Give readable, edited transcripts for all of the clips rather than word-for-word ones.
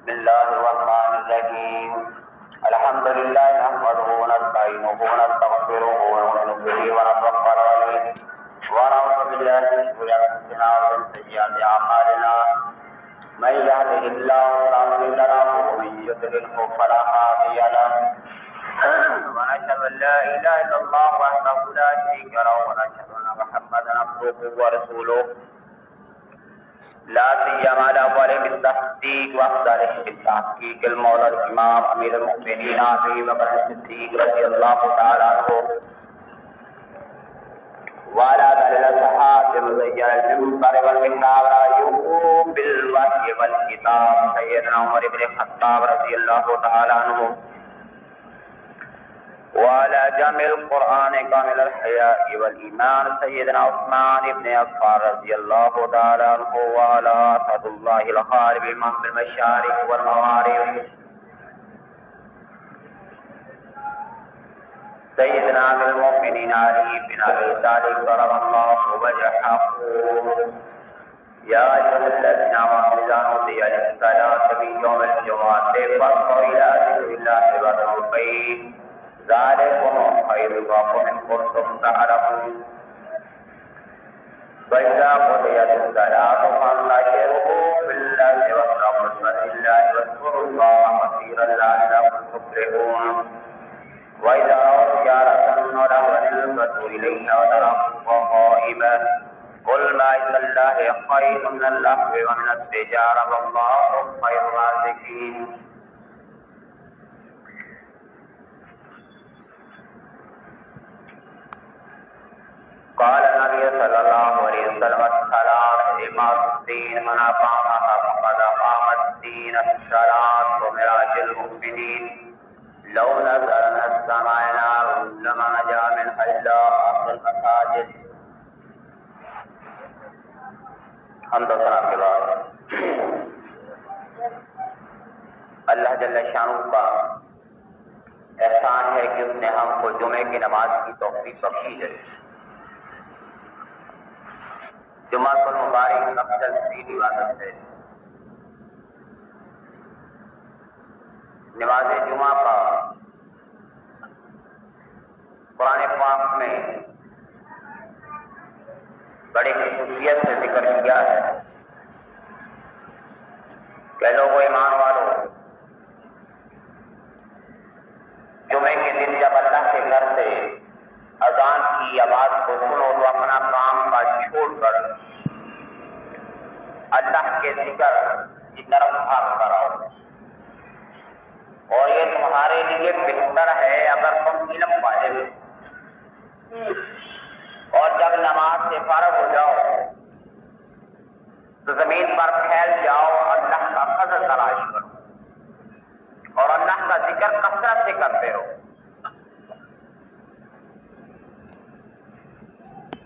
بسم الله الرحمن الرحيم الحمد لله نحمده ونستعينه ونستغفره ونؤمن به ونتوكل عليه ونعوذ بالله من شرور انفسنا ومن سيئات اعمالنا من يهده الله فلا مضل له ومن يضلل فلا هادي له ونشهد ان لا اله الا الله وحده لا شريك له ونشهد ان محمدا عبده ورسوله لا سيما على اول بالتصديق وافضل بالتحقيق المولى الامام امير المؤمنين ابي بكر الصديق رضي الله تعالى عنه وعلى آله الصحابه مزين المنبر والمحراب رايهم بالوحي والكتاب سيدنا عمر بن الخطاب رضي الله تعالى عنه وعلى جامع القرآن كامل الحياء والإيمان سيدنا عثمان بن عفان رضي الله تعالى عنه وعلى أسد الله الغالب الإمام بالمشارق والمغارب سيدنا أمير المؤمنين علي بن أبي طالب كرم الله وجهه يا أيها الذين آمنوا إذا نودي للصلاة من يوم الجمعة فاسعوا إلى ذكر الله وذروا البيع ذلكم خير لكم إن كنتم تعلمون فإذا قضيت الصلاة فانتشروا في الأرض وابتغوا من فضل الله واذكروا الله كثيرا لعلكم تفلحون وإذا رأوا تجارة ولهوا انبسطوا إليها وتركوك قائما قل ما عند الله خير من اللهو ومن التجارة والله خير الرازقين. قال النبي صلى الله عليه وسلم الصلاة إمام الدين من أقامها فقد أقام الدين الصلاة ومعراج المؤمنين لو نزل من السماء نار لما نجا منها إلا أهل المساجد. حمد و ثنا کے بعد اللہ جل شانہ کا احسان ہے کہ اس نے ہم کو جمعے کی نماز کی توفیق بخشی ہے. جمعہ المبارک افضل ترین عبادت ہے. نماز جمعہ کا قرآن پاک میں بڑی خصوصیت سے ذکر کیا ہے کہ لوگوں ایمان والوں جمعے کے دن جب اللہ کے گھر سے اذان کی آواز کو سنو تو اپنا کام کا چھوڑ کر اللہ کے ذکر کی طرف بھاگ کر آؤ. اور یہ تمہارے لیے بہتر ہے اگر تم علم والے ہو. اور جب نماز سے فارغ ہو جاؤ تو زمین پر پھیل جاؤ, اللہ کا فضل تلاش کرو اور اللہ کا ذکر کثرت سے کرتے رہو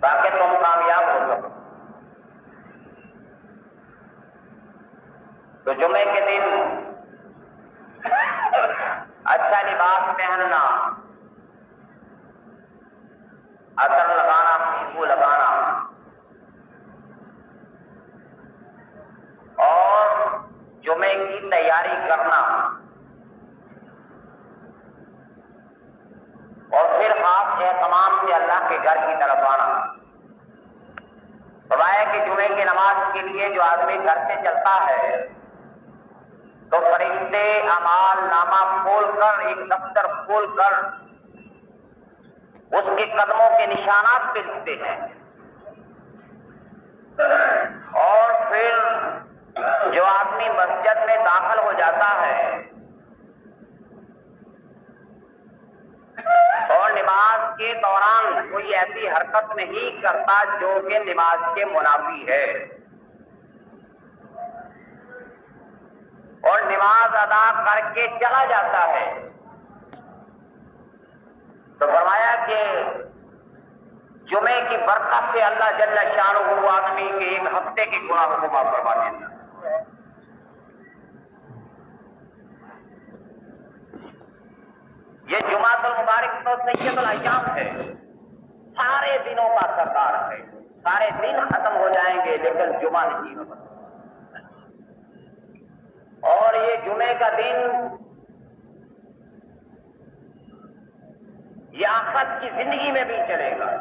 تاکہ تم کامیاب ہو سکو. تو جمعے کے دن اچھا لباس پہننا, عطر لگانا, خوشبو لگانا اور جمعے کی تیاری کرنا اور پھر خاص اہتمام سے اللہ کے گھر کی طرف آنا. فرمایا کہ جمعے کی نماز کے لیے جو آدمی گھر سے چلتا ہے تو فرشتے اعمال نامہ کھول کر, ایک دفتر کھول کر اس کے قدموں کے نشانات پہ لکھتے ہیں. اور پھر جو آدمی مسجد میں داخل ہو جاتا ہے اور نماز کے دوران کوئی ایسی حرکت نہیں کرتا جو کہ نماز کے منافی ہے اور نماز ادا کر کے چلا جاتا ہے, تو فرمایا کہ جمعے کی برکت سے اللہ جل شانہ آدمی کے ایک ہفتے کے گناہوں کو معاف فرما دیتا. یہ جمعۃ المبارک تو سید الایام ہے, سارے دنوں کا سردار ہے. سارے دن ختم ہو جائیں گے لیکن جمعہ نہیں ہوگا. اور یہ جمعے کا دن یہ آخرت کی زندگی میں بھی چلے گا،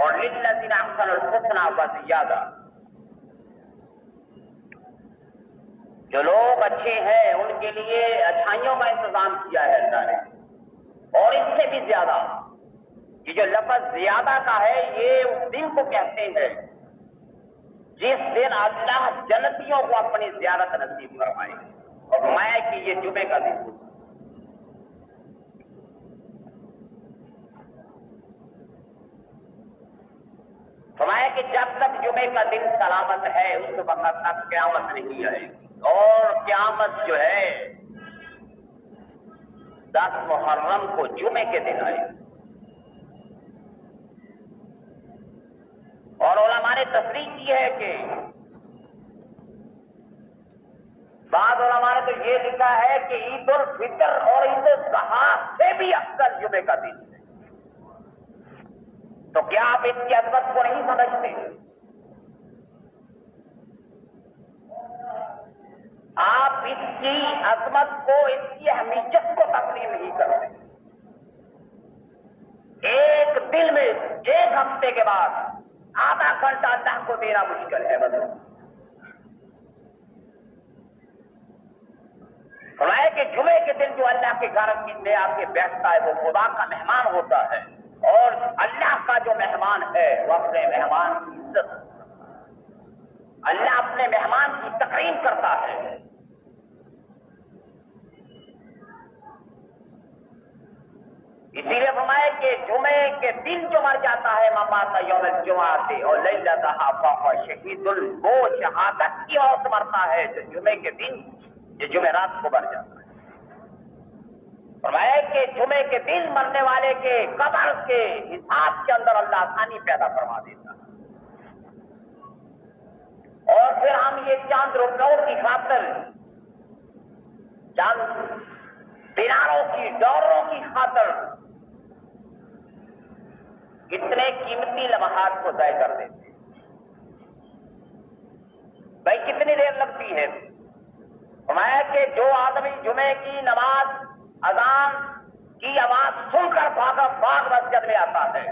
اور للذین احسنوا الحسنی وزیادہ، جو لوگ اچھے ہیں ان کے لیے اچھائیوں کا انتظام کیا ہے اللہ نے، اور اس سے بھی زیادہ۔ یہ جو لفظ زیادہ کا ہے یہ اس دن کو کہتے ہیں جس دن اللہ جنتیوں کو اپنی زیارت نصیب فرمائے، اور فرمایا کہ یہ جمعے کا دن۔ فرمایا کہ جب تک جمعے کا دن سلامت ہے اس وقت تک قیامت نہیں آئے گی، اور قیامت جو ہے 10 محرم کو جمعے کے دن آئے گی۔ اور علماء نے تصریح کی ہے کہ بعض علماء نے تو یہ لکھا ہے کہ عید الفطر اور عید الاضحیٰ سے بھی افضل جمعے کا دن ہے۔ تو کیا آپ اس کی عظمت کو نہیں سمجھتے؟ آپ اس کی عظمت کو، اس کی اہمیت کو تسلیم نہیں کرتے۔ ایک دن میں ایک ہفتے کے بعد آدھا گھنٹہ اللہ کو دینا مشکل ہے۔ بدل فرمایا کہ جمعے کے دن جو اللہ کے گھر میں آ کے بیٹھتا ہے وہ خدا کا مہمان ہوتا ہے، اور اللہ کا جو مہمان ہے وہ اپنے مہمان کی عزت، اللہ اپنے مہمان کی تکریم کرتا ہے۔ اسی لیے فرمایا کہ جمعے کے دن جو مر جاتا ہے ممات یوم الجمعہ اور لیلتھا فہو شہید، وہ شہادت کی موت مرتا ہے جو جمعے کے دن، جو جمعرات کو مر جاتا ہے۔ فرمایا کہ جمعے کے دن مرنے والے کے قبر کے حساب کے اندر اللہ آسانی پیدا فرما دیتا ہے، اور پھر ہم یہ چاند روپیوں کی خاطر، چاند دیناروں کی، ڈالروں کی خاطر کتنے قیمتی لمحات کو ضائع کر دیتے ہیں۔ بھائی کتنی دیر لگتی ہے؟ فرمایا کہ جو آدمی جمعے کی نماز اذان کی آواز سن کر بھاگ مسجد میں آتا ہے،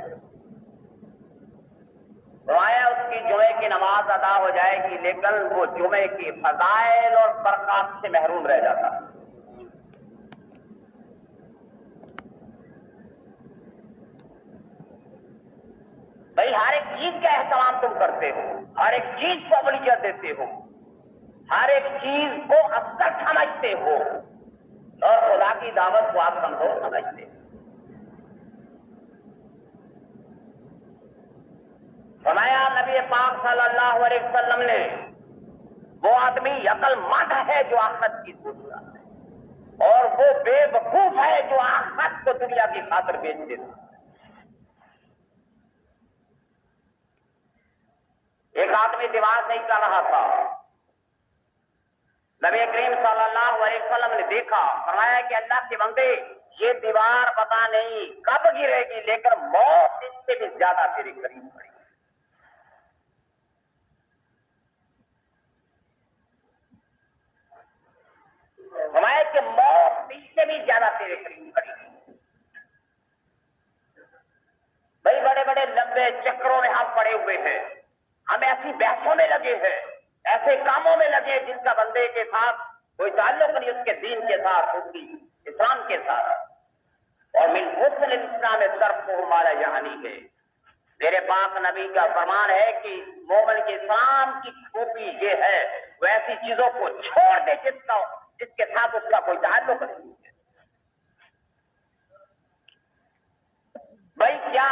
فرمایا اس کی جمعے کی نماز ادا ہو جائے گی، لیکن وہ جمعے کی فضائل اور برکات سے محروم رہ جاتا ہے۔ بھائی ہر ایک چیز کا اہتمام تم کرتے ہو، ہر ایک چیز کو اولویت دیتے ہو، ہر ایک چیز کو افضل سمجھتے ہو، اور خدا کی دعوت کو آپ کمزور سمجھتے ہو۔ فرمایا نبی پاک صلی اللہ علیہ وسلم نے، وہ آدمی عقل مند ہے جو آخرت کی سوچتا ہے، اور وہ بے وقوف ہے جو آخرت کو دنیا کی خاطر بیچ دیتا ہے۔ ایک آدمی دیوار نہیں کر رہا تھا، نبی کریم صلی اللہ علیہ وسلم نے دیکھا، فرمایا کہ اللہ کے بندے یہ دیوار پتہ نہیں کب گرے گی، لیکن موت اس سے بھی زیادہ تیرے قریب پڑی۔ فرمایا کہ موت اس سے بھی زیادہ تیرے قریب پڑی۔ بھائی بڑے بڑے لمبے چکروں میں ہم پڑے ہوئے ہیں، ہم ایسی بحثوں میں لگے ہیں، ایسے کاموں میں لگے جن کا بندے کے ساتھ کوئی تعلق نہیں، اس کے دین کے ساتھ، اس کی اسلام کے ساتھ۔ اور من حسن الاسلام ترکہ ما لا یعنی ہے، میرے پاک نبی کا فرمان ہے کہ مومن کے اسلام کی خوبی یہ ہے وہ ایسی چیزوں کو چھوڑ دے جس کے ساتھ اس کا کوئی تعلق نہیں ہے۔ بھائی کیا